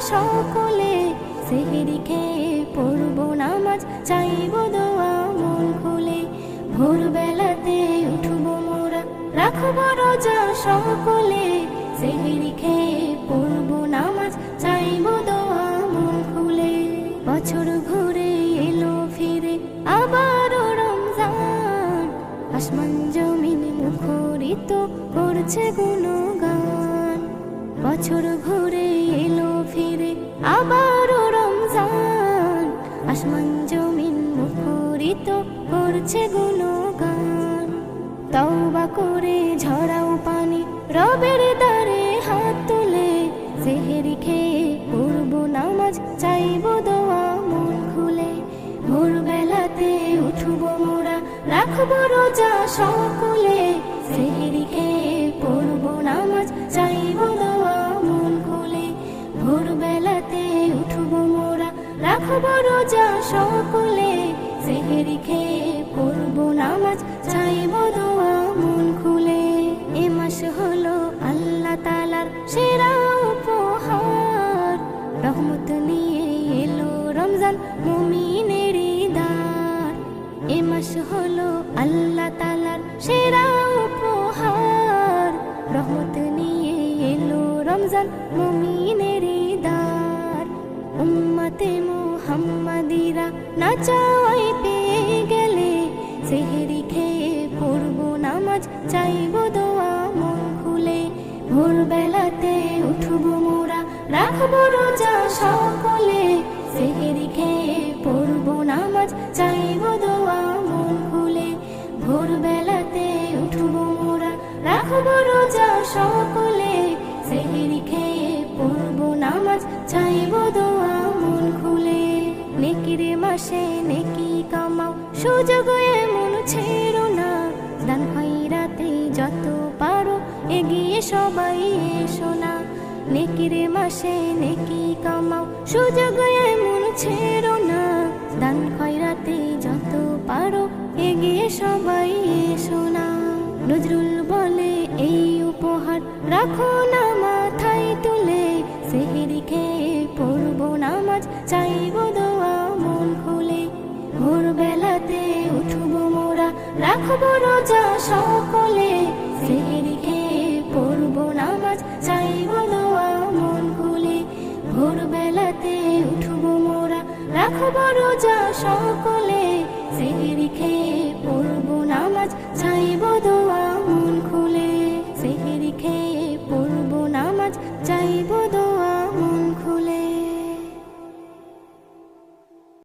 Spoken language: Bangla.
সকলে, সেহরি খেয়ে পড়বো নামাজ, চাইবো দোয়া মন খুলে। ভোরবেলাতে উঠবো মোরা, রাখবো রোজা সকলে, সেহরি খেয়ে পড়বো নামাজ, চাইবো দোয়া মন খুলে। বছর ঘুরে এলো ফিরে আবারও রমজান, আসমান জমিন মুখরিত করছে গুণগান। বছর ঘুরে এলো ফিরে আবারও রমজান, আসমান জমিন মুখরিত করছে গুণগান। তওবা করে ঝরাও পানি, রবের দ্বারে হাত তুলে, সেহরি খেয়ে পড়বো নামাজ, চাইবো দোয়া মন খুলে। ভোরবেলাতে উঠবো মোরা, রাখবো রোজা সকলে, সেহরি খেয়ে পড়বো নামাজ, চাইবো দোয়া মন খুলে। ভোরবেলাতে উঠবো মোরা, রাখবো রোজা সকলে, সেহরি খেয়ে পড়বো নামাজ, চাইবো দোয়া মন খুলে। এ মাস হলো আল্লাহ তাআলার সেরা উপহার, রহমত নিয়ে এলো রমজান মুমিনেরই দ্বার। এ মাস হলো আল্লাহ তাআলার সেরা উপহার, রহমত নিয়ে এলো রমজান মুমিনেরই দ্বার। উম্মতে মুহাম্মাদিরা না চাওয়াই পেয়ে গেলে, সেহরি খেয়ে পড়বো নামাজ, চাইবো দোয়া মন খুলে। ভোরবেলাতে উঠবো মোরা, রাখবো রোজা সকলে, সেহরি খেয়ে পড়বো নামাজ, চাইবো দোয়া মন খুলে। ভোরবেলাতে উঠবো মোরা, রাখবো রোজা সকলে, সেহরি খেয়ে পড়বো নামাজ, চাইবো দোয়া মন খুলে। নেকির মাসে নেকি কামাও, সুযোগ এমন ছেড়ো না, দান খয়রাতে যত পারো এগিয়ে সবাই এসো না। নেকির মাসে নেকি কামাও, সুযোগ এমন ছেড়ো না, দান খয়রাতে যত পারো এগিয়ে সবাই এসো না। নজরুল বলে এই উপহার রাখো না মাথায় তুলে, সেহরি খেয়ে পড়বো নামাজ, চাইবো দোয়া মন খুলে। ভোরবেলাতে উঠবো মোরা, রাখবো রোজা সকলে, সেহরি খেয়ে পড়বো নামাজ, চাইবো দোয়া মন খুলে। ভোরবেলাতে উঠবো মোরা, রাখবো রোজা সকলে, সেহরি খেয়ে পড়বো নামাজ, চাইবো দোয়া মন খুলে। সেহরি খেয়ে পড়বো নামাজ, চাইবো দোয়া।